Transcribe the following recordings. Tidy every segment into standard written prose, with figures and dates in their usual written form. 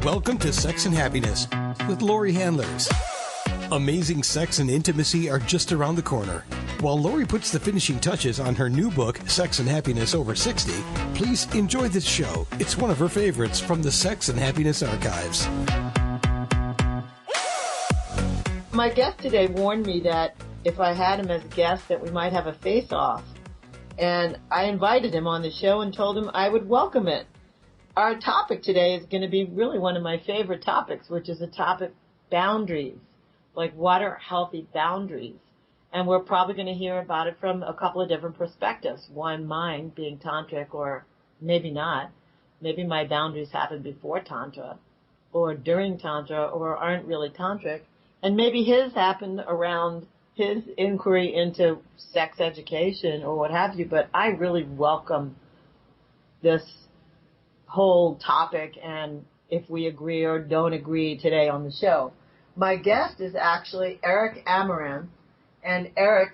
Welcome to Sex and Happiness with Laurie Handers. Amazing sex and intimacy are just around the corner. While Laurie puts the finishing touches on her new book, Sex and Happiness Over 60, please enjoy this show. It's one of her favorites from the Sex and Happiness archives. My guest today warned me that if I had him as a guest that we might have a face-off. And I invited him on the show and told him I would welcome it. Our topic today is going to be really one of my favorite topics, which is the topic boundaries. Like, what are healthy boundaries? And we're probably going to hear about it from a couple of different perspectives. One, mine being tantric, or maybe not. Maybe my boundaries happened before tantra, or during tantra, or aren't really tantric. And maybe his happened around his inquiry into sex education or what have you. But I really welcome this whole topic, and if we agree or don't agree today on the show. My guest is actually Eric Amaranth, and Eric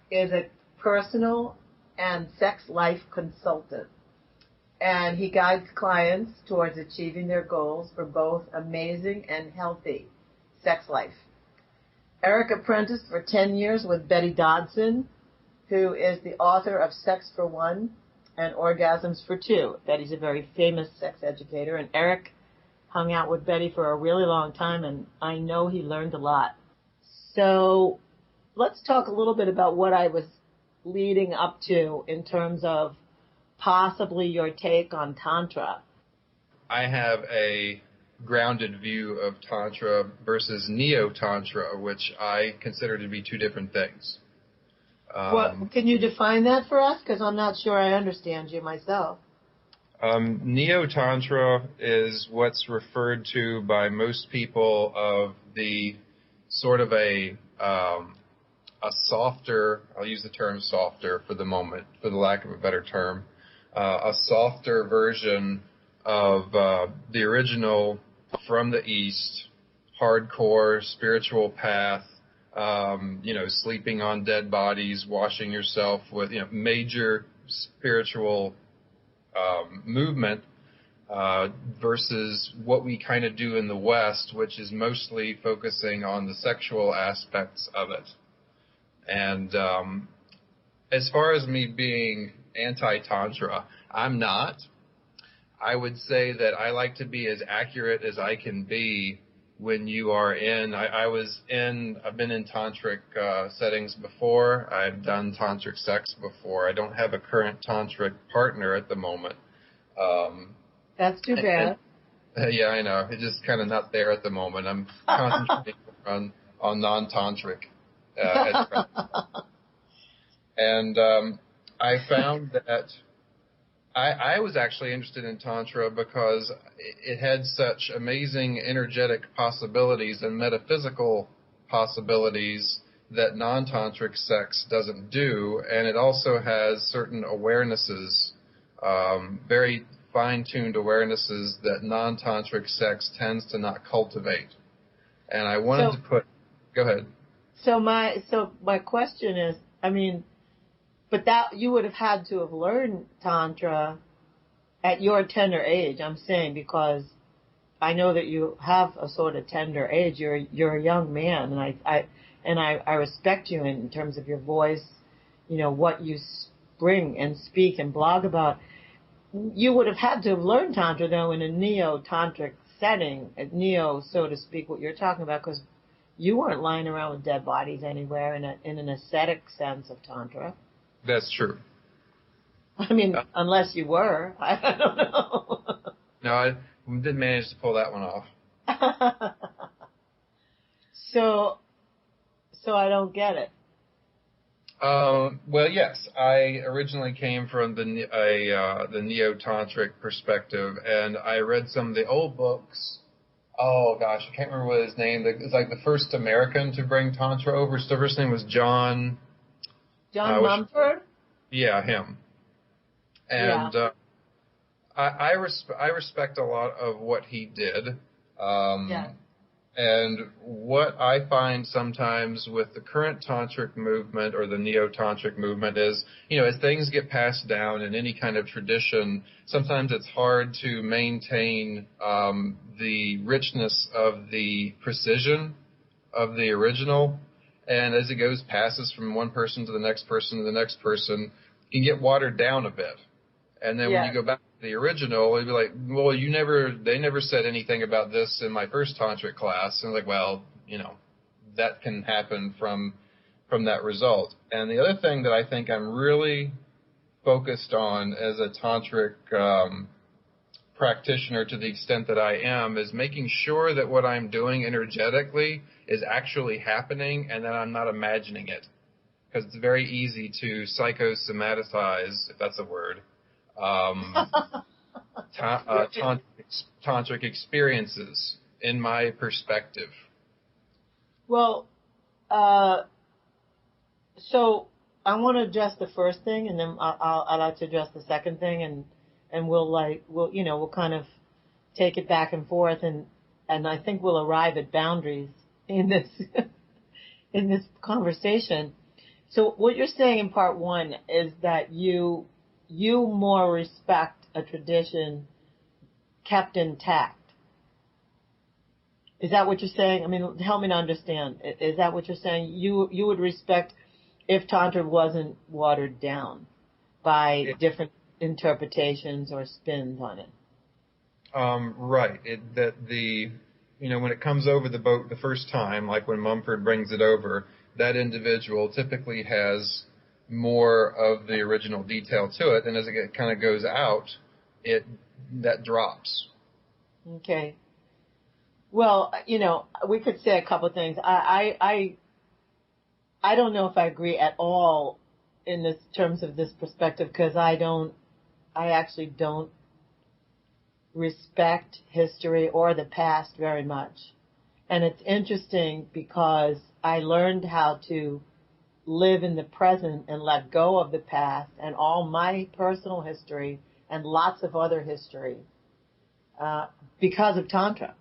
is a personal and sex life consultant. And he guides clients towards achieving their goals for both amazing and healthy sex life. Eric apprenticed for 10 years with Betty Dodson, who is the author of Sex for One and Orgasms for Two. Betty's a very famous sex educator, and Eric hung out with Betty for a really long time, and I know he learned a lot. So let's talk a little bit about what I was leading up to in terms of possibly your take on Tantra. I have a grounded view of Tantra versus Neo Tantra, which I consider to be two different things. Can you define that for us? Because I'm not sure I understand you myself. Neo Tantra is what's referred to by most people of the sort of a softer, I'll use the term softer for the moment, for the lack of a better term, a softer version of the original from the East, hardcore spiritual path, sleeping on dead bodies, washing yourself with, major spiritual movement versus what we kind of do in the West, which is mostly focusing on the sexual aspects of it. And as far as me being anti-Tantra, I'm not. I would say that I like to be as accurate as I can be when you are in. I've been in tantric settings before. I've done tantric sex before. I don't have a current tantric partner at the moment. That's too bad. Yeah, I know. It's just kind of not there at the moment. I'm concentrating on non-tantric. And I found that I was actually interested in Tantra because it had such amazing energetic possibilities and metaphysical possibilities that non-tantric sex doesn't do, and it also has certain awarenesses, very fine-tuned awarenesses that non-tantric sex tends to not cultivate. And I wanted to put... Go ahead. So my question is, but that you would have had to have learned Tantra at your tender age, I'm saying, because I know that you have a sort of tender age. You're a young man, and I respect you in terms of your voice, what you bring and speak and blog about. You would have had to have learned Tantra, though, in a neo-tantric setting, neo, so to speak, what you're talking about, because you weren't lying around with dead bodies anywhere in an ascetic sense of Tantra. That's true. Unless you were. I don't know. No, I did manage to pull that one off. So I don't get it. Well, yes. I originally came from the neo-tantric perspective, and I read some of the old books. Oh, gosh, I can't remember what his name. It's like the first American to bring Tantra over. His first name was John Mumford? Yeah, him. And I respect a lot of what he did. Yeah. And what I find sometimes with the current tantric movement or the Neo Tantric movement is, as things get passed down in any kind of tradition, sometimes it's hard to maintain the richness of the precision of the original. And as it passes from one person to the next person to the next person, it can get watered down a bit. And then when you go back to the original, it'd be like, well, they never said anything about this in my first tantric class. And like, well, that can happen from that result. And the other thing that I think I'm really focused on as a tantric practitioner, to the extent that I am, is making sure that what I'm doing energetically is actually happening and that I'm not imagining it. Because it's very easy to psychosomatize, if that's a word, tantric experiences, in my perspective. Well, so I want to address the first thing, and then I'd like to address the second thing, and we'll kind of take it back and forth, and I think we'll arrive at boundaries in this in this conversation. So what you're saying in part one is that you more respect a tradition kept intact. Is that what you're saying? I mean, help me to understand. Is that what you're saying? You would respect if Tantra wasn't watered down by different interpretations or spins on it? Right. When it comes over the boat the first time, like when Mumford brings it over, that individual typically has more of the original detail to it, and as it kind of goes out, that drops. Okay. Well, we could say a couple of things. I don't know if I agree at all in this terms of this perspective, because I actually don't respect history or the past very much. And it's interesting because I learned how to live in the present and let go of the past and all my personal history and lots of other history because of Tantra.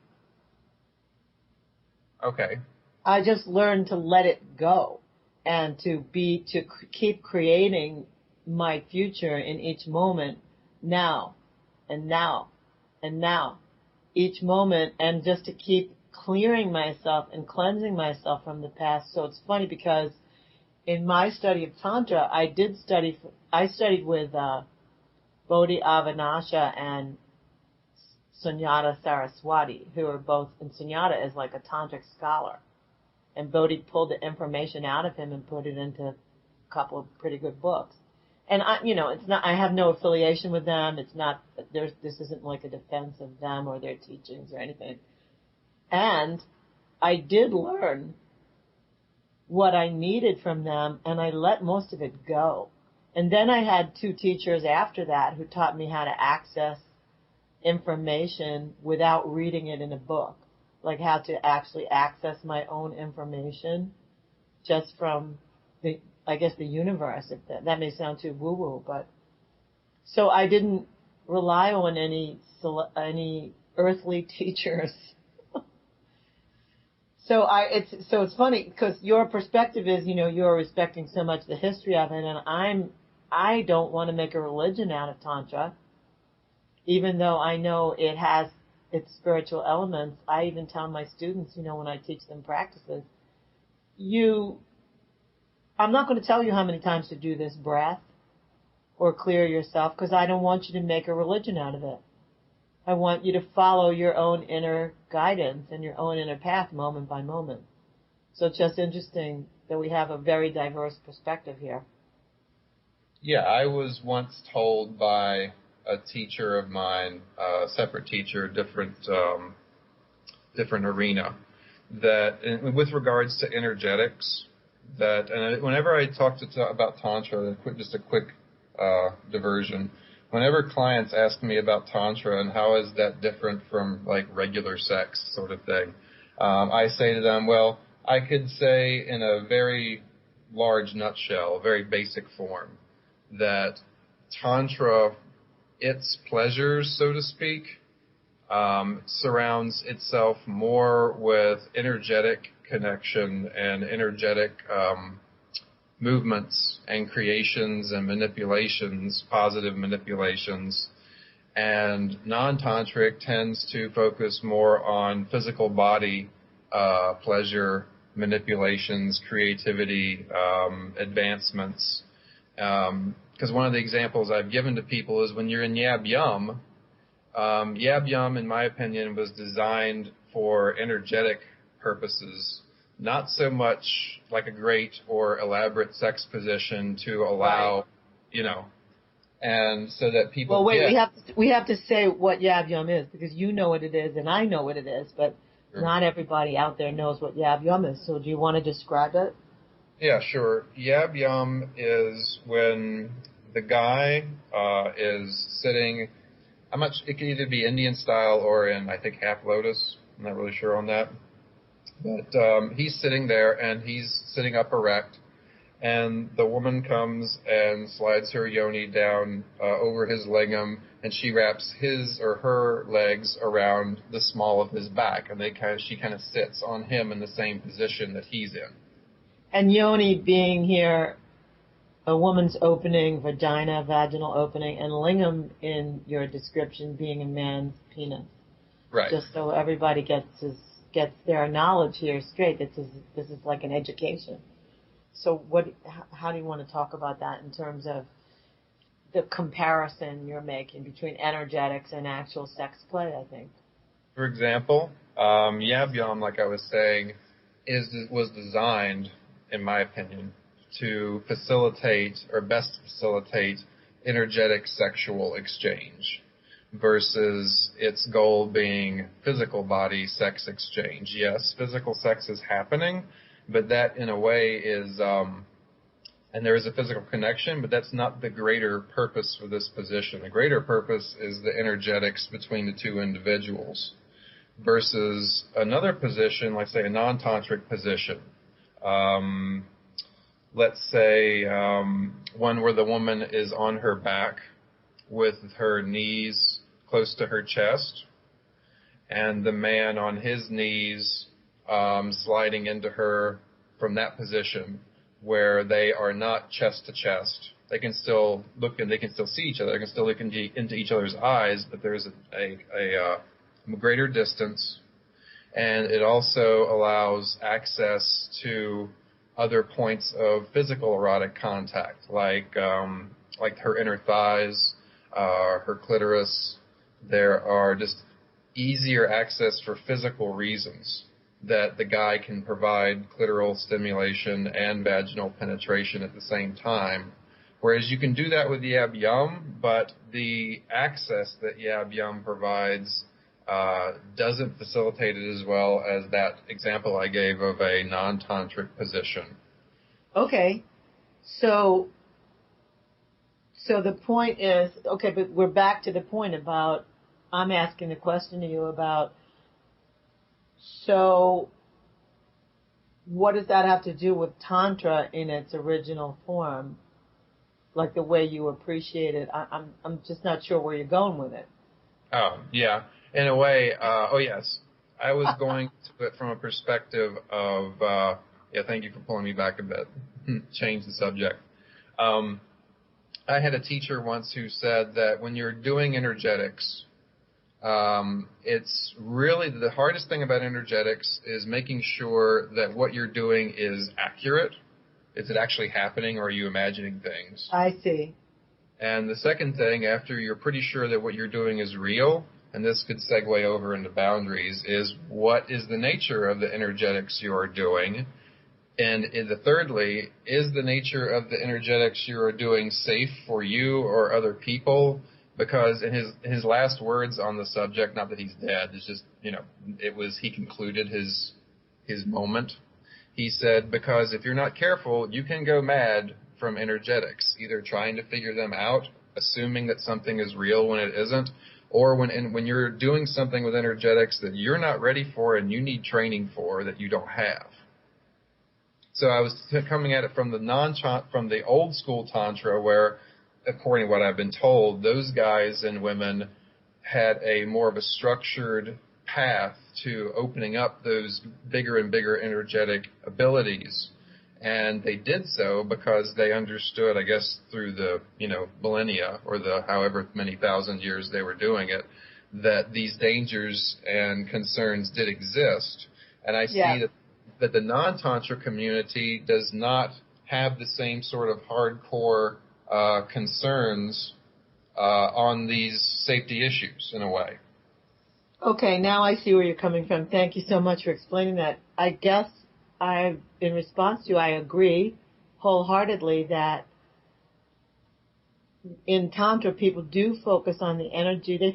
Okay. I just learned to let it go and to keep creating my future in each moment, now and now and now, each moment, and just to keep clearing myself and cleansing myself from the past. So it's funny because in my study of Tantra, I studied with Bodhi Avanasha and Sunyata Saraswati, who are both, and Sunyata is like a tantric scholar. And Bodhi pulled the information out of him and put it into a couple of pretty good books. And I have no affiliation with them. This isn't like a defense of them or their teachings or anything. And I did learn what I needed from them, and I let most of it go. And then I had two teachers after that who taught me how to access information without reading it in a book, like how to actually access my own information just from the universe. If that may sound too woo-woo, but so I didn't rely on any earthly teachers. So it's funny because your perspective is, you're respecting so much the history of it, and I don't want to make a religion out of Tantra, even though I know it has its spiritual elements. I even tell my students, when I teach them practices, I'm not going to tell you how many times to do this breath or clear yourself, because I don't want you to make a religion out of it. I want you to follow your own inner guidance and your own inner path moment by moment. So it's just interesting that we have a very diverse perspective here. Yeah, I was once told by a teacher of mine, a separate teacher, different arena, that with regards to energetics, and whenever I talk about Tantra, just a quick diversion, whenever clients ask me about Tantra and how is that different from like regular sex sort of thing, I say to them, well, I could say in a very large nutshell, very basic form, that Tantra, its pleasures, so to speak, surrounds itself more with energetic connection and energetic movements and creations and manipulations, positive manipulations. And non-tantric tends to focus more on physical body pleasure, manipulations, creativity, advancements. Because one of the examples I've given to people is when you're in Yab Yum. Yab Yum, in my opinion, was designed for energetic purposes, not so much like a great or elaborate sex position to allow, and so that people. Well, wait, we have to say what Yab Yum is, because you know what it is and I know what it is, but not everybody out there knows what Yab Yum is. So do you want to describe it? Yeah, sure. Yab Yum is when the guy is sitting. It can either be Indian style or in, I think, half lotus. I'm not really sure on that. But he's sitting there, and he's sitting up erect, and the woman comes and slides her yoni down over his lingam, and she wraps his or her legs around the small of his back, and she kind of sits on him in the same position that he's in. And yoni being here, a woman's opening, vagina, vaginal opening, and lingam in your description being a man's penis. Right. Just so everybody gets their knowledge here straight. This is like an education. So how do you want to talk about that in terms of the comparison you're making between energetics and actual sex play, I think? For example, Yab Yum, like I was saying, was designed, in my opinion, to facilitate or best facilitate energetic sexual exchange versus its goal being physical body sex exchange. Yes, physical sex is happening, but that in a way is, and there is a physical connection, but that's not the greater purpose for this position. The greater purpose is the energetics between the two individuals versus another position, like say a non-tantric position. Let's say one where the woman is on her back with her knees close to her chest, and the man on his knees sliding into her from that position where they are not chest to chest. They can still look and they can still see each other. They can still look into each other's eyes, but there's a greater distance, and it also allows access to other points of physical erotic contact, like her inner thighs, her clitoris. There are just easier access for physical reasons that the guy can provide clitoral stimulation and vaginal penetration at the same time. Whereas you can do that with Yab Yum, but the access that Yab Yum provides doesn't facilitate it as well as that example I gave of a non-tantric position. Okay. So the point is, okay, but we're back to the point about, I'm asking the question to you about, so what does that have to do with Tantra in its original form? Like the way you appreciate it? I'm just not sure where you're going with it. Oh, yeah. In a way, yes. I was going to it from a perspective of, thank you for pulling me back a bit. Change the subject. I had a teacher once who said that when you're doing energetics, it's really the hardest thing about energetics is making sure that what you're doing is accurate. Is it actually happening, or are you imagining things? I see. And the second thing, after you're pretty sure that what you're doing is real, and this could segue over into boundaries, is what is the nature of the energetics you are doing? And thirdly, is the nature of the energetics you are doing safe for you or other people? Because in his last words on the subject, not that he's dead, it's just, he concluded his moment. He said, because if you're not careful, you can go mad from energetics, either trying to figure them out, assuming that something is real when it isn't, or when you're doing something with energetics that you're not ready for and you need training for that you don't have. So I was coming at it from the old school Tantra, where, according to what I've been told, those guys and women had a more of a structured path to opening up those bigger and bigger energetic abilities. And they did so because they understood, I guess, through the, millennia or the however many thousand years they were doing it, that these dangers and concerns did exist. And I see that the non-Tantra community does not have the same sort of hardcore concerns on these safety issues in a way. Okay, now I see where you're coming from. Thank you so much for explaining that. I guess in response to you, I agree wholeheartedly that in Tantra, people do focus on the energy. They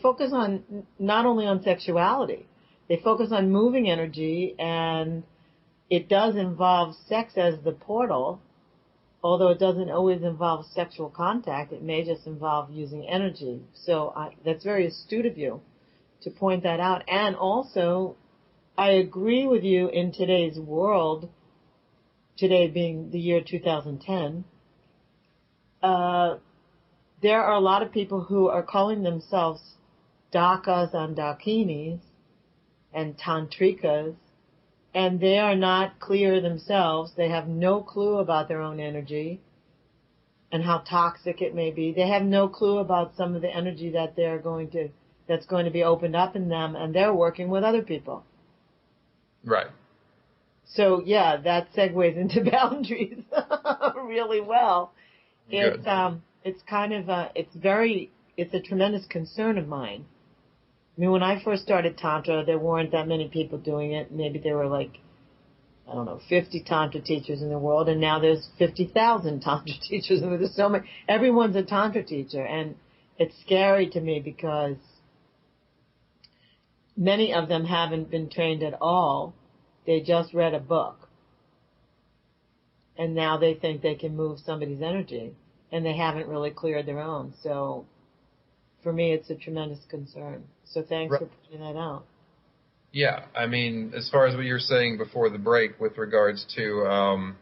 focus on not only on sexuality, they focus on moving energy, and it does involve sex as the portal, although it doesn't always involve sexual contact. It may just involve using energy. So that's very astute of you to point that out. And also, I agree with you in today's world, today being the year 2010, there are a lot of people who are calling themselves Dakas and Dakinis and Tantrikas, and they are not clear themselves. They have no clue about their own energy and how toxic it may be. They have no clue about some of the energy that that's going to be opened up in them, and they're working with other people. Right. So yeah, that segues into boundaries really well. Good. It's kind of it's a tremendous concern of mine. I mean, when I first started Tantra, there weren't that many people doing it. Maybe there were 50 Tantra teachers in the world, and now there's 50,000 Tantra teachers. And there's so many. Everyone's a Tantra teacher, and it's scary to me because many of them haven't been trained at all. They just read a book, and now they think they can move somebody's energy, and they haven't really cleared their own. So for me, it's a tremendous concern. So thanks for pointing that out. Yeah, I mean, as far as what you were saying before the break with regards to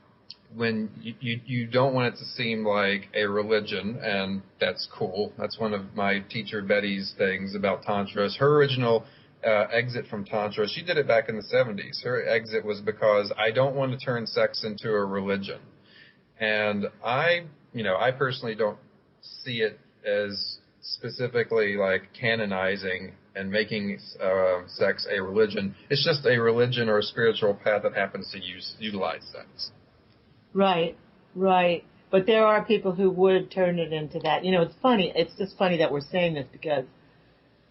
when you don't want it to seem like a religion, and that's cool. That's one of my teacher Betty's things about Tantra. Her original exit from Tantra, she did it back in the 70s. Her exit was because I don't want to turn sex into a religion. And I personally don't see it as specifically like canonizing and making sex a religion. It's just a religion or a spiritual path that happens to utilize sex. Right. But there are people who would turn it into that. It's funny. It's just funny that we're saying this because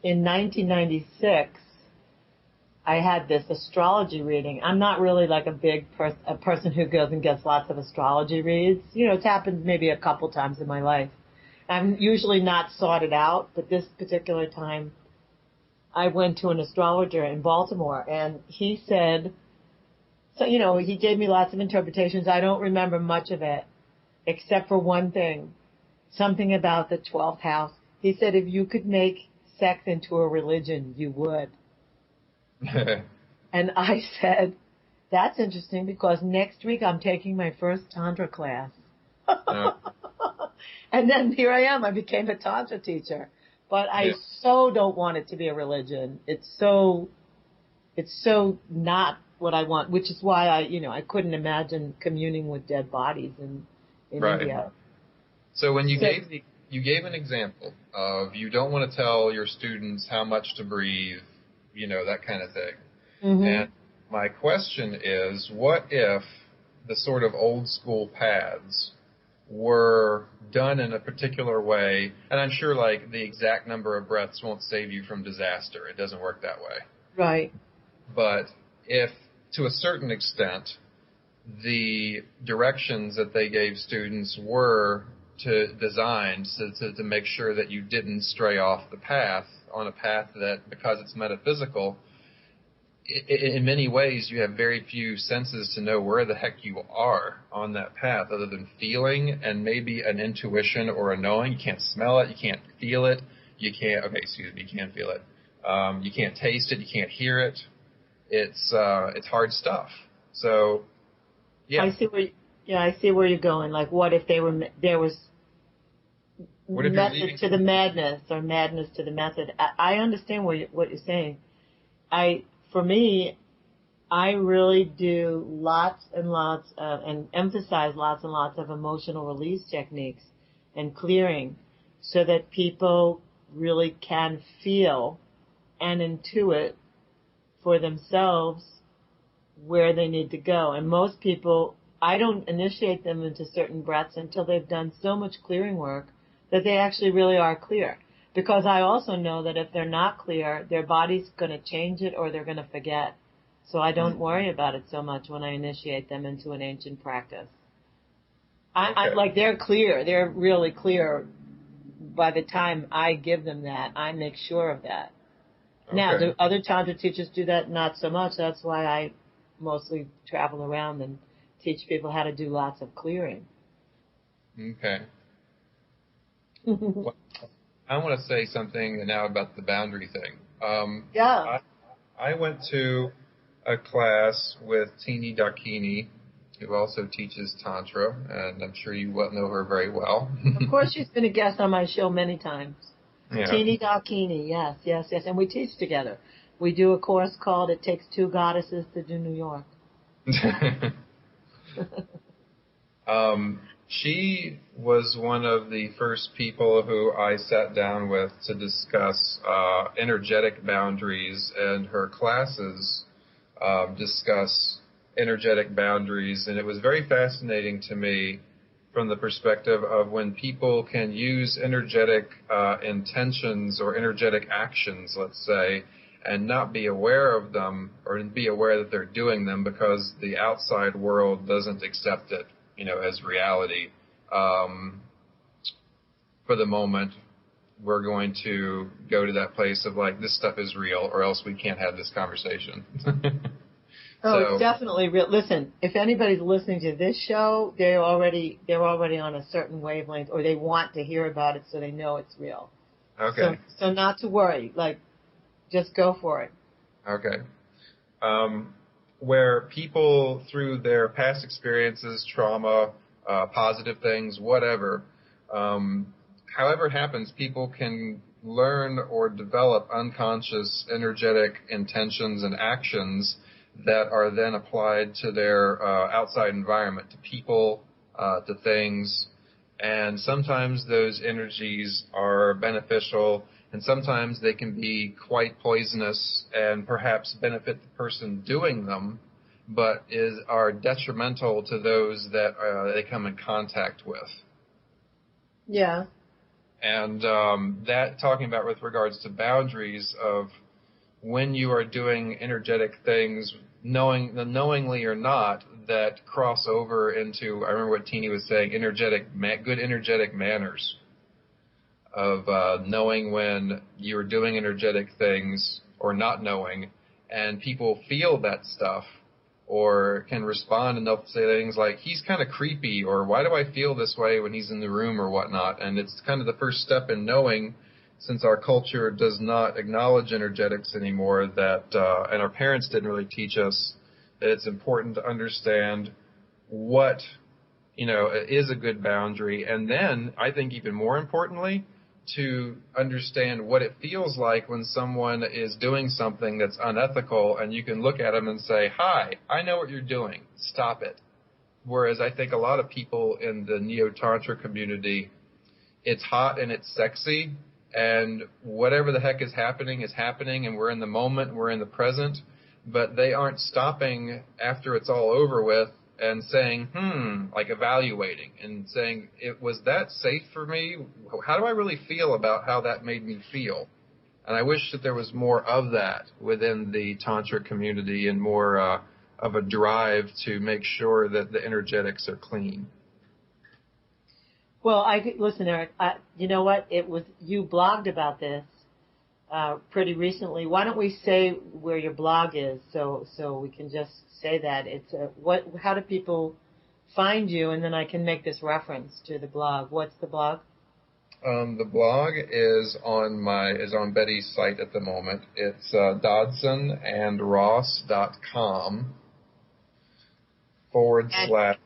in 1996, I had this astrology reading. I'm not really like a person who goes and gets lots of astrology reads. It's happened maybe a couple times in my life. I'm usually not sought it out, but this particular time I went to an astrologer in Baltimore, and he said, he gave me lots of interpretations. I don't remember much of it, except for one thing, something about the 12th house. He said, if you could make sex into a religion, you would. And I said, that's interesting because next week I'm taking my first Tantra class. And then here I am. I became a Tantra teacher. But I so don't want it to be a religion. It's so not what I want, which is why I couldn't imagine communing with dead bodies in India. So when you gave an example of you don't want to tell your students how much to breathe, that kind of thing. Mm-hmm. And my question is, what if the sort of old school paths were done in a particular way, and I'm sure like the exact number of breaths won't save you from disaster. It doesn't work that way. Right. But if, to a certain extent, the directions that they gave students were designed to make sure that you didn't stray off the path on a path that, because it's metaphysical, in many ways you have very few senses to know where the heck you are on that path other than feeling and maybe an intuition or a knowing. You can't smell it. You can't feel it. You can't feel it. You can't taste it. You can't hear it. It's hard stuff. So, yeah. I see where you're going. Like, what if there was method to the madness, or madness to the method. I understand what you're saying. For me, I really do lots and lots of, and emphasize lots and lots of emotional release techniques and clearing, so that people really can feel and intuit for themselves where they need to go. And most people, I don't initiate them into certain breaths until they've done so much clearing work that they actually really are clear. Because I also know that if they're not clear, their body's going to change it or they're going to forget. So I don't worry about it so much when I initiate them into an ancient practice. I'm like, they're clear. They're really clear by the time I give them that. I make sure of that. Okay. Now, do other Tantra teachers do that? Not so much. That's why I mostly travel around and teach people how to do lots of clearing. Okay. Well, I want to say something now about the boundary thing. Yeah. I went to a class with Teeny Dakini, who also teaches Tantra, and I'm sure you know her very well. Of course, she's been a guest on my show many times. Yeah. Teeny Dakini, yes. And we teach together. We do a course called It Takes Two Goddesses to Do New York. She was one of the first people who I sat down with to discuss energetic boundaries, and her classes discuss energetic boundaries, and it was very fascinating to me from the perspective of when people can use energetic intentions or energetic actions, let's say, and not be aware of them or be aware that they're doing them because the outside world doesn't accept it, as reality. For the moment, we're going to go to that place of like, this stuff is real, or else we can't have this conversation. It's definitely real. Listen, if anybody's listening to this show, they're already on a certain wavelength, or they want to hear about it so they know it's real. Okay. So not to worry. Like, just go for it. Okay. Where people, through their past experiences, trauma, positive things, whatever, however it happens, people can learn or develop unconscious energetic intentions and actions that are then applied to their outside environment, to people, to things. And sometimes those energies are beneficial, and sometimes they can be quite poisonous and perhaps benefit the person doing them, but are detrimental to those that they come in contact with. Yeah. And that, talking about with regards to boundaries of when you are doing energetic things, knowingly or not, that cross over into, I remember what Teeny was saying, good energetic manners of knowing when you're doing energetic things or not knowing, and people feel that stuff or can respond, and they'll say things like, he's kind of creepy, or why do I feel this way when he's in the room, or whatnot. And it's kind of the first step in knowing, since our culture does not acknowledge energetics anymore, that and our parents didn't really teach us, that it's important to understand what is a good boundary, and then I think even more importantly, to understand what it feels like when someone is doing something that's unethical, and you can look at them and say, hi, I know what you're doing, stop it. Whereas I think a lot of people in the Neo Tantra community, it's hot and it's sexy, and whatever the heck is happening, and we're in the moment, we're in the present, but they aren't stopping after it's all over with and saying, like evaluating and saying, was that safe for me? How do I really feel about how that made me feel? And I wish that there was more of that within the Tantric community, and more of a drive to make sure that the energetics are clean. Well, listen, Eric, you know what? You blogged about this pretty recently. Why don't we say where your blog is, so we can just say that it's how do people find you, and then I can make this reference to the blog. What's the blog? The blog is on Betty's site at the moment. It's dodsonandross.com / DODS.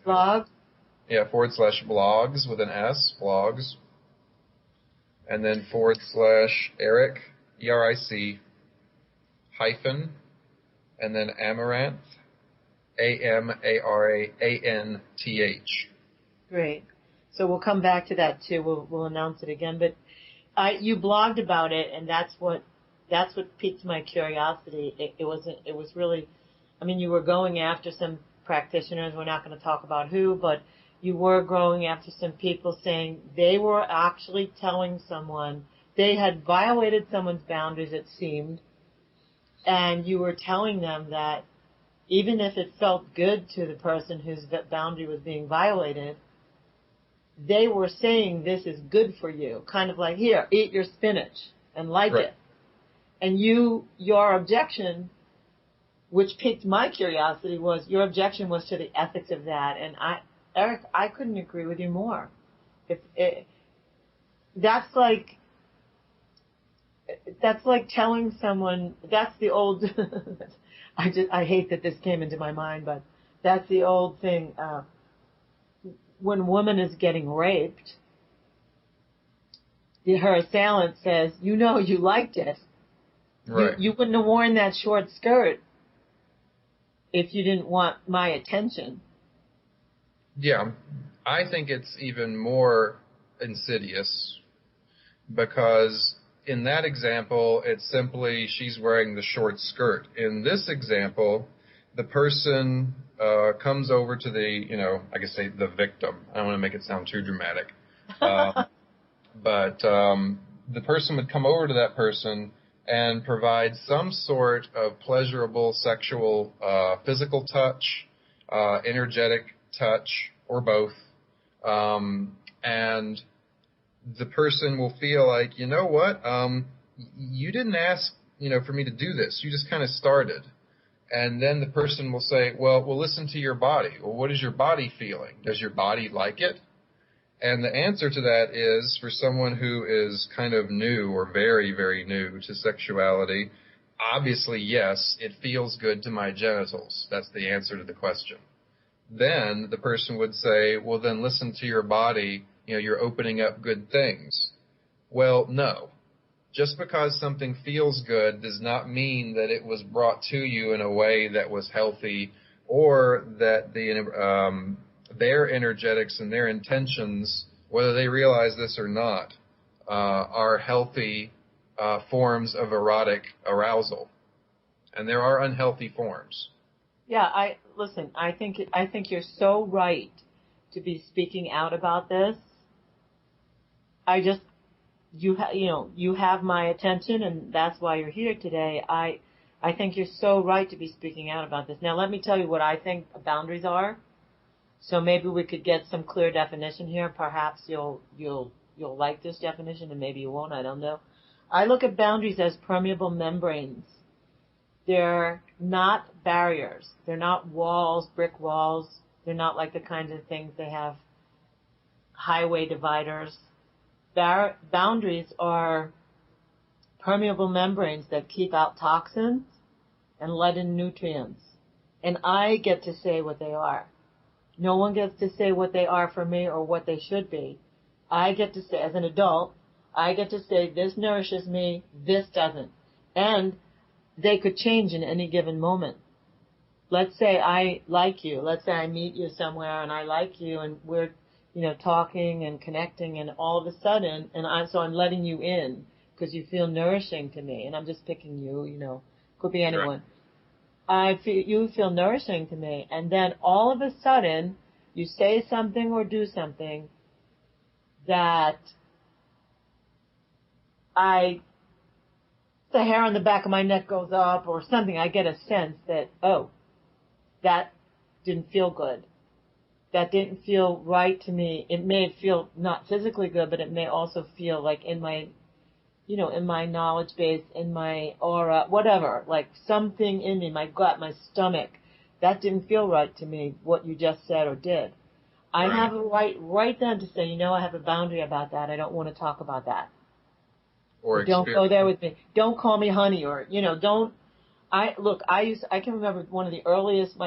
/blog. /blogs with an S, blogs. And then /Eric, ERIC, hyphen, and then Amaranth, AMARANTH. Great. So we'll come back to that too. We'll announce it again. But you blogged about it, and that's what piqued my curiosity. It was really, I mean, you were going after some practitioners. We're not going to talk about who, but you were going after some people saying they were actually telling someone they had violated someone's boundaries, it seemed, and you were telling them that even if it felt good to the person whose boundary was being violated, they were saying this is good for you, kind of like, here, eat your spinach and like right. it. And your objection, which piqued my curiosity, was your objection was to the ethics of that. And Eric, I couldn't agree with you more. That's like telling someone, that's the old, I hate that this came into my mind, but that's the old thing. When a woman is getting raped, her assailant says, you know you liked it. Right. You wouldn't have worn that short skirt if you didn't want my attention. Yeah, I think it's even more insidious because in that example, it's simply she's wearing the short skirt. In this example, the person comes over to the, I guess say the victim. I don't want to make it sound too dramatic. But the person would come over to that person and provide some sort of pleasurable sexual physical touch, energetic touch, or both. And the person will feel like, you know what, you didn't ask, for me to do this. You just kind of started. And then the person will say, well, listen to your body. Well, what is your body feeling? Does your body like it? And the answer to that is, for someone who is kind of new or very, very new to sexuality, obviously, yes, it feels good to my genitals. That's the answer to the question. Then the person would say, well, then listen to your body. You're opening up good things. Well, no. Just because something feels good does not mean that it was brought to you in a way that was healthy, or that their energetics and their intentions, whether they realize this or not, are healthy forms of erotic arousal. And there are unhealthy forms. Yeah, I think you're so right to be speaking out about this. You have my attention, and that's why you're here today. I think you're so right to be speaking out about this. Now, let me tell you what I think boundaries are. So maybe we could get some clear definition here. Perhaps you'll like this definition, and maybe you won't. I don't know. I look at boundaries as permeable membranes. They're not barriers. They're not walls, brick walls. They're not like the kinds of things they have highway dividers. Boundaries are permeable membranes that keep out toxins and let in nutrients. And I get to say what they are. No one gets to say what they are for me or what they should be. I get to say, as an adult, I get to say this nourishes me, this doesn't. And they could change in any given moment. Let's say I like you. Let's say I meet you somewhere and I like you and we're, talking and connecting, and all of a sudden, so I'm letting you in because you feel nourishing to me, and I'm just picking you, could be anyone. Right. You feel nourishing to me, and then all of a sudden, you say something or do something that the hair on the back of my neck goes up or something. I get a sense that, that didn't feel good. That didn't feel right to me. It may feel not physically good, but it may also feel like in my, in my knowledge base, in my aura, whatever, like something in me, my gut, my stomach, that didn't feel right to me, what you just said or did. I have a right then to say, I have a boundary about that. I don't want to talk about that. Or don't go there with me. Don't call me honey, or, don't. I can remember my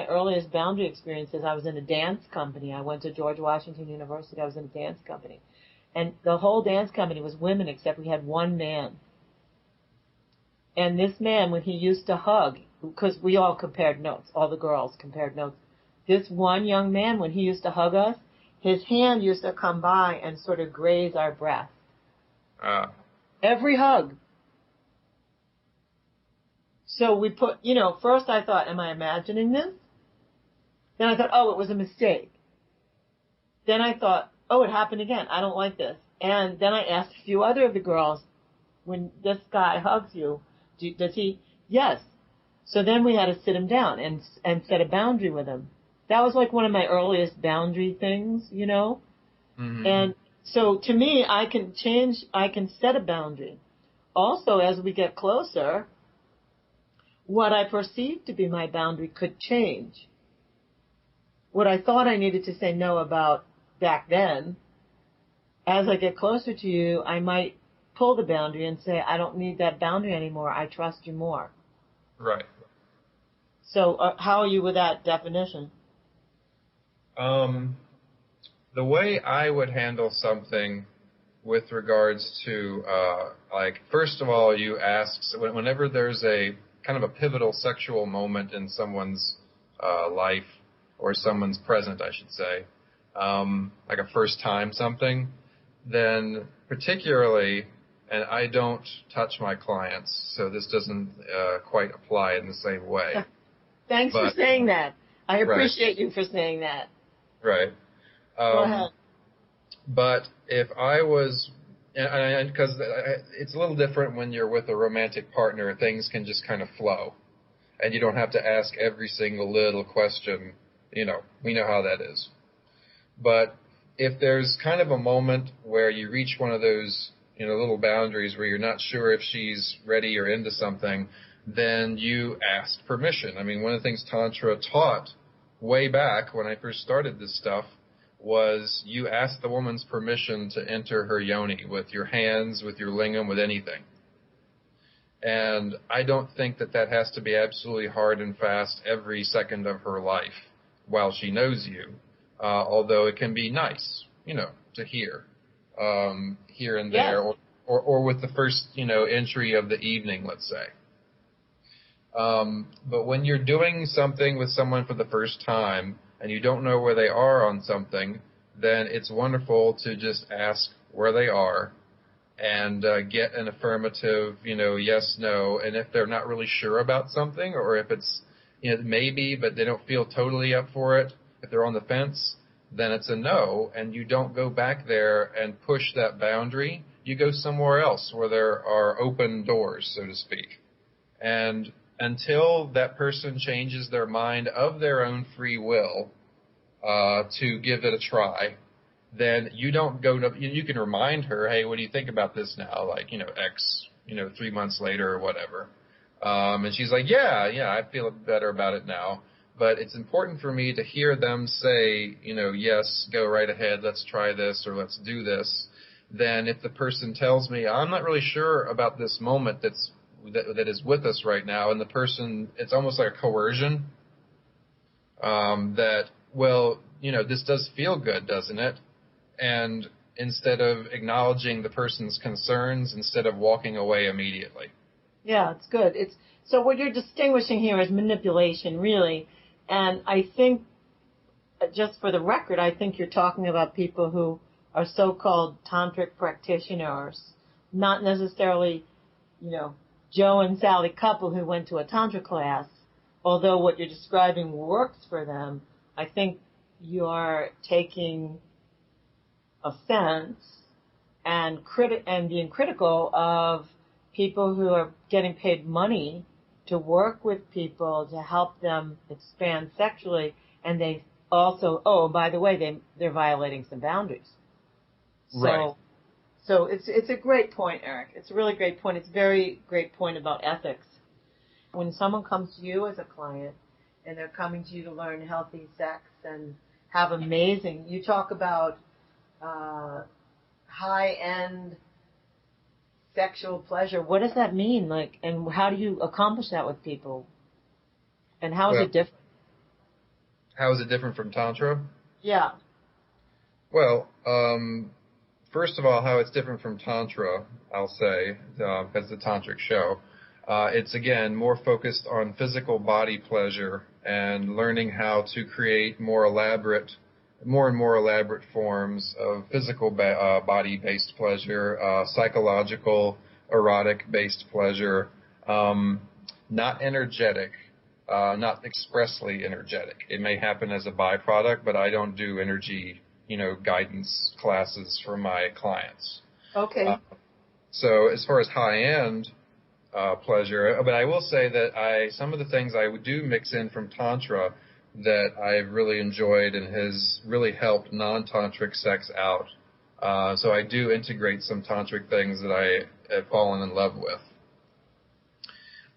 earliest boundary experiences. I was in a dance company. I went to George Washington University. I was in a dance company. And the whole dance company was women except we had one man. And this man, when he used to hug, because we all compared notes, all the girls compared notes, this one young man, when he used to hug us, his hand used to come by and sort of graze our breast. Every hug. So we put, first I thought, am I imagining this? Then I thought, oh, it was a mistake. Then I thought, oh, it happened again. I don't like this. And then I asked a few other of the girls, when this guy hugs you, does he? Yes. So then we had to sit him down and set a boundary with him. That was like one of my earliest boundary things, Mm-hmm. And so to me, I can set a boundary. Also, as we get closer, what I perceived to be my boundary could change. What I thought I needed to say no about back then, as I get closer to you, I might pull the boundary and say, I don't need that boundary anymore. I trust you more. Right. So how are you with that definition? The way I would handle something with regards to, first of all, you ask, whenever there's a kind of a pivotal sexual moment in someone's life, or someone's present, I should say, like a first time something, then particularly, and I don't touch my clients, so this doesn't quite apply in the same way. Thanks for saying that. I appreciate you for saying that. Right. Go ahead. But if I was, because it's a little different when you're with a romantic partner, things can just kind of flow, and you don't have to ask every single little question. We know how that is. But if there's kind of a moment where you reach one of those, little boundaries where you're not sure if she's ready or into something, then you ask permission. I mean, one of the things Tantra taught way back when I first started this stuff was you ask the woman's permission to enter her yoni with your hands, with your lingam, with anything. And I don't think that has to be absolutely hard and fast every second of her life while she knows you, although it can be nice, to hear here and there, yes. or with the first, entry of the evening, let's say. But when you're doing something with someone for the first time and you don't know where they are on something, then it's wonderful to just ask where they are and get an affirmative, yes, no. And if they're not really sure about something, or if it's, maybe, but they don't feel totally up for it, if they're on the fence, then it's a no, and you don't go back there and push that boundary. You go somewhere else where there are open doors, so to speak. And until that person changes their mind of their own free will to give it a try, then you don't go to, you can remind her, hey, what do you think about this now? Like, X, 3 months later or whatever. And she's like, yeah, I feel better about it now. But it's important for me to hear them say, yes, go right ahead, let's try this, or let's do this. Then if the person tells me, I'm not really sure about this moment that is with us right now, and the person, it's almost like a coercion, that, well, this does feel good, doesn't it? And instead of acknowledging the person's concerns, instead of walking away immediately. Yeah, it's good. So what you're distinguishing here is manipulation, really. And I think, just for the record, I think you're talking about people who are so-called tantric practitioners, not necessarily, Joe and Sally couple who went to a tantra class. Although what you're describing works for them, I think you're taking offense and being critical of people who are getting paid money to work with people to help them expand sexually, and they also, by the way, they're violating some boundaries. Right. So it's a great point, Eric. It's a really great point. It's a very great point about ethics. When someone comes to you as a client and they're coming to you to learn healthy sex and have amazing, you talk about high-end sexual pleasure. What does that mean? And how do you accomplish that with people? And how is it different? How is it different from Tantra? Yeah. Well, first of all, how it's different from Tantra, I'll say, as the Tantric show. It's, again, more focused on physical body pleasure and learning how to create more and more elaborate forms of physical body-based pleasure, psychological, erotic-based pleasure, not energetic, not expressly energetic. It may happen as a byproduct, but I don't do energy, guidance classes for my clients. Okay. So as far as high-end pleasure, but I will say that some of the things I do mix in from Tantra that I've really enjoyed and has really helped non-tantric sex out. So I do integrate some tantric things that I have fallen in love with.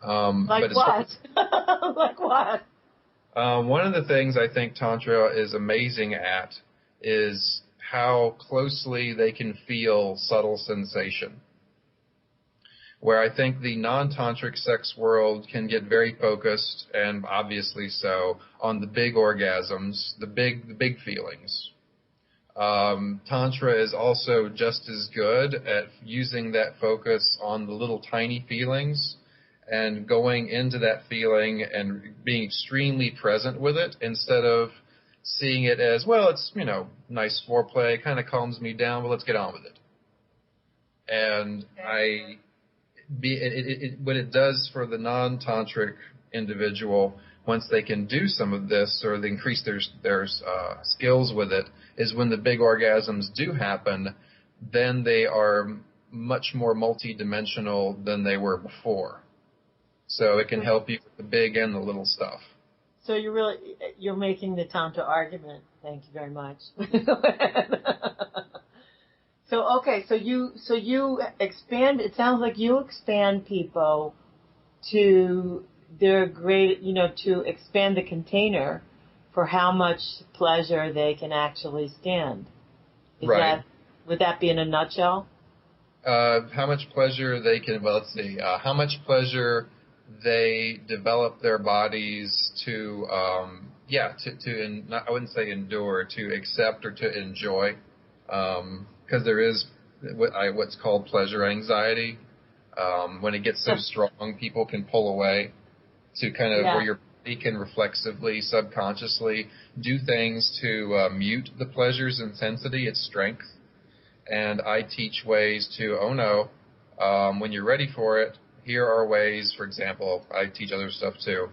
Like what? Like what? One of the things I think Tantra is amazing at is how closely they can feel subtle sensation. Where I think the non-tantric sex world can get very focused, and obviously so, on the big orgasms, the big feelings. Tantra is also just as good at using that focus on the little tiny feelings and going into that feeling and being extremely present with it instead of seeing it as, well, it's, nice foreplay, kind of calms me down, but let's get on with it. And what it does for the non-tantric individual, once they can do some of this or they increase their skills with it, is when the big orgasms do happen, then they are much more multidimensional than they were before. So it can help you with the big and the little stuff. So you're making the Tantra argument. Thank you very much. So you expand. It sounds like you expand people to their great, to expand the container for how much pleasure they can actually stand. Would that be in a nutshell? How much pleasure they can. Well, let's see. How much pleasure they develop their bodies to. I wouldn't say endure, to accept or to enjoy. Because there is what's called pleasure anxiety. When it gets so strong, people can pull away to kind of where your body can reflexively, subconsciously do things to mute the pleasure's intensity, its strength. And I teach ways to, when you're ready for it, here are ways, for example, I teach other stuff too,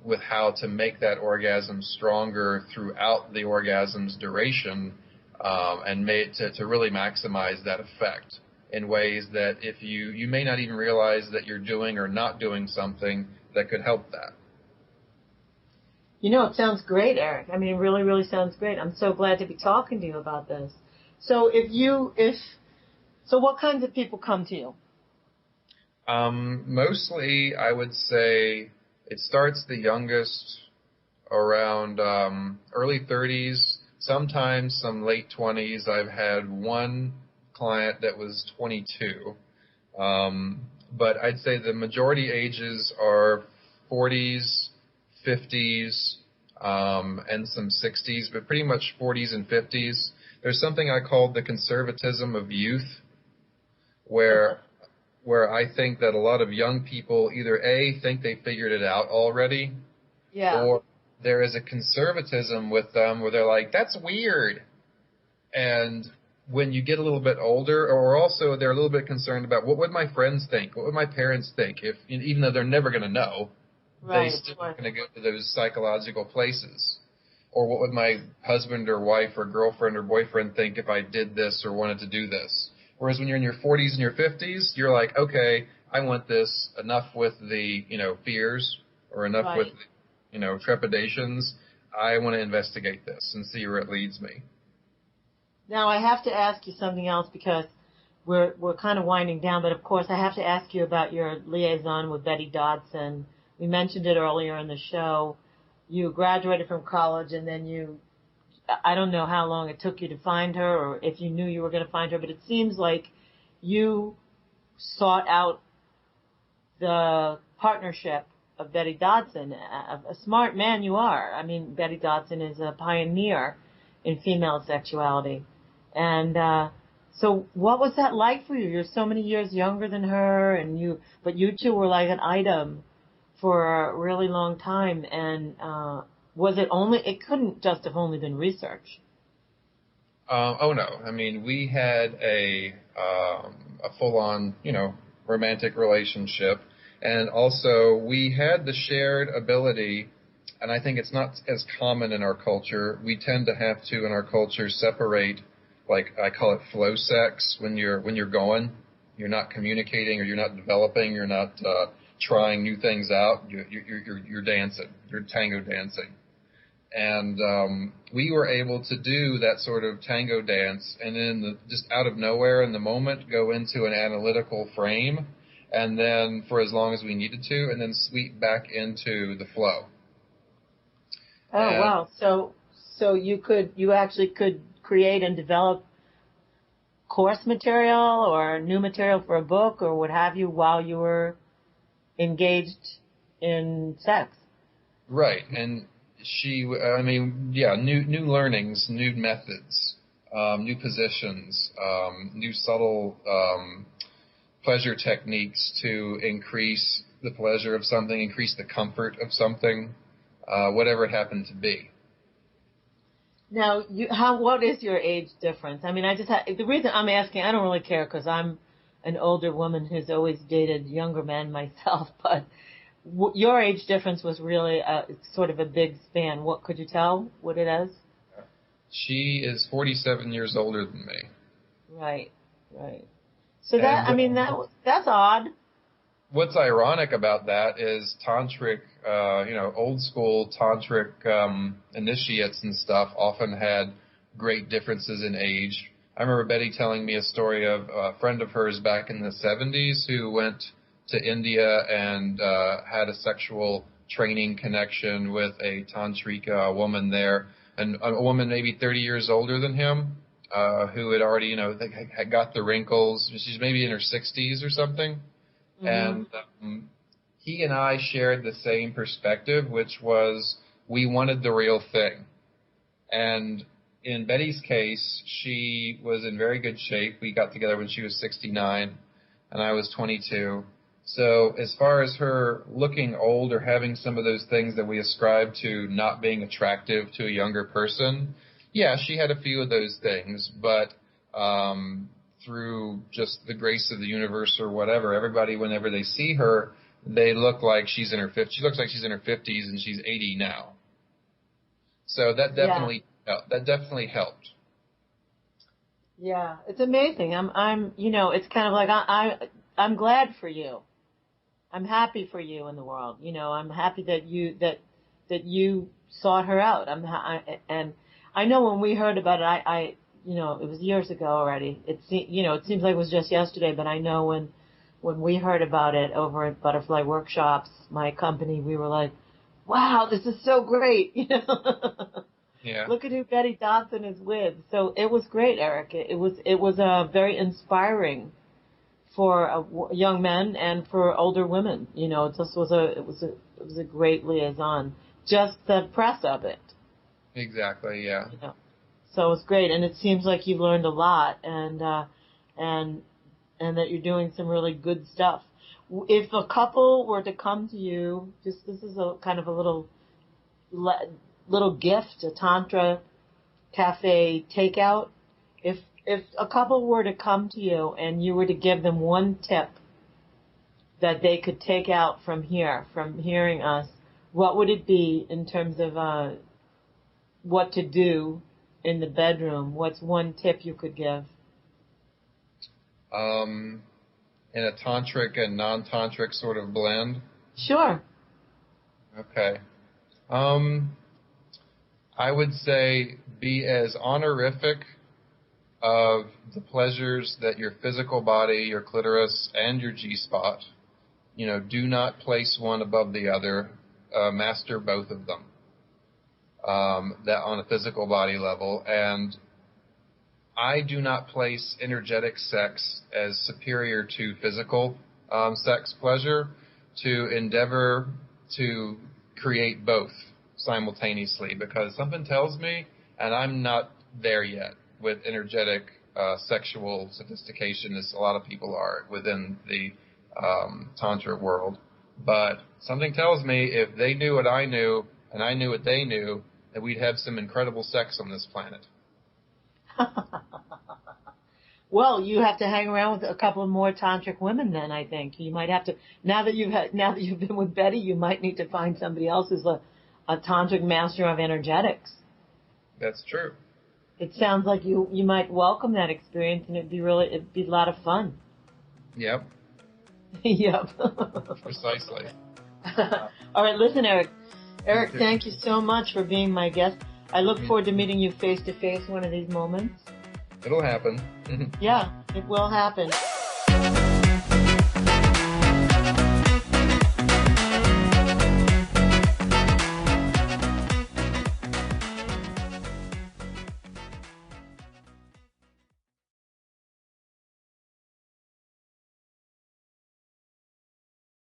with how to make that orgasm stronger throughout the orgasm's duration, and to really maximize that effect in ways that if you may not even realize that you're doing or not doing something that could help that. It sounds great, Eric. I mean, it really, really sounds great. I'm so glad to be talking to you about this. So so what kinds of people come to you? Mostly, I would say it starts the youngest around early 30s, sometimes some late 20s. I've had one client that was 22. But I'd say the majority ages are 40s, 50s, and some 60s, but pretty much 40s and 50s. There's something I call the Conservatism of Youth, where I think that a lot of young people either A, think they figured it out already, or there is a conservatism with them where they're like, that's weird. And when you get a little bit older, or also they're a little bit concerned about what would my friends think, what would my parents think, if even though they're never going to know, they still are going to go to those psychological places. Or what would my husband or wife or girlfriend or boyfriend think if I did this or wanted to do this? Whereas when you're in your 40s and your 50s, you're like, okay, I want this, enough with the, fears, or enough with, trepidations. I want to investigate this and see where it leads me. Now, I have to ask you something else because we're kind of winding down, but of course I have to ask you about your liaison with Betty Dodson. We mentioned it earlier in the show. You graduated from college and then I don't know how long it took you to find her or if you knew you were going to find her, but it seems like you sought out the partnership of Betty Dodson, a smart man you are. I mean, Betty Dodson is a pioneer in female sexuality. And so what was that like for you? You're so many years younger than her, but you two were like an item for a really long time. And it couldn't just have only been research. Oh no. I mean, we had a full-on, romantic relationship. And also we had the shared ability, and I think it's not as common in our culture. We tend to have to, in our culture, separate, like I call it flow sex, when you're going, you're not communicating or you're not developing, you're not trying new things out. You're dancing, you're tango dancing. And we were able to do that sort of tango dance, and then just out of nowhere in the moment go into an analytical frame, and then for as long as we needed to, and then sweep back into the flow. Oh, wow. So you actually could create and develop course material or new material for a book or what have you while you were engaged in sex. Right. And new learnings, new methods, new positions, new subtle pleasure techniques to increase the pleasure of something, increase the comfort of something, whatever it happened to be. Now, what is your age difference? I mean, the reason I'm asking, I don't really care because I'm an older woman who's always dated younger men myself, but your age difference was really sort of a big span. What could you tell what it is? She is 47 years older than me. Right. So that's odd. What's ironic about that is tantric, old school tantric initiates and stuff often had great differences in age. I remember Betty telling me a story of a friend of hers back in the 70s who went to India and had a sexual training connection with a tantrika woman there, and a woman maybe 30 years older than him, who had already, had got the wrinkles. She's maybe in her 60s or something. Mm-hmm. And he and I shared the same perspective, which was we wanted the real thing. And in Betty's case, she was in very good shape. We got together when she was 69 and I was 22. So as far as her looking old or having some of those things that we ascribe to not being attractive to a younger person, yeah, she had a few of those things, but through just the grace of the universe or whatever, everybody, whenever they see her, they look like she's in her 50s. She looks like she's in her 50s and she's 80 now. So that definitely helped. Yeah, it's amazing. It's kind of like I'm glad for you. I'm happy for you in the world. I'm happy that you sought her out. And I know when we heard about it, it was years ago already. It seems like it was just yesterday, but I know when we heard about it over at Butterfly Workshops, my company, we were like, wow, this is so great. Yeah. Look at who Betty Dodson is with. So it was great, Eric. It was very inspiring for young men and for older women. It was a great liaison. Just the press of it. Exactly. Yeah. So it's great, and it seems like you've learned a lot, and that you're doing some really good stuff. If a couple were to come to you, this is a kind of a little gift, a Tantra cafe takeout. If a couple were to come to you and you were to give them one tip that they could take out from hearing us, what would it be in terms of what to do in the bedroom? What's one tip you could give? In a tantric and non-tantric sort of blend? Sure. Okay. I would say be as honorific of the pleasures that your physical body, your clitoris, and your G-spot. Do not place one above the other. Master both of them. That on a physical body level. And I do not place energetic sex as superior to physical sex pleasure. To endeavor to create both simultaneously, because something tells me, and I'm not there yet with energetic sexual sophistication as a lot of people are within the Tantra world, but something tells me if they knew what I knew and I knew what they knew, that we'd have some incredible sex on this planet. Well, you have to hang around with a couple of more tantric women then, I think. You might have to, now that you've been with Betty, you might need to find somebody else who's a tantric master of energetics. That's true. It sounds like you might welcome that experience, and it'd be a lot of fun. Yep. Yep. Precisely. All right, listen, Eric. Eric, thank you so much for being my guest. I look forward to meeting you face to face one of these moments. It'll happen. Yeah, it will happen.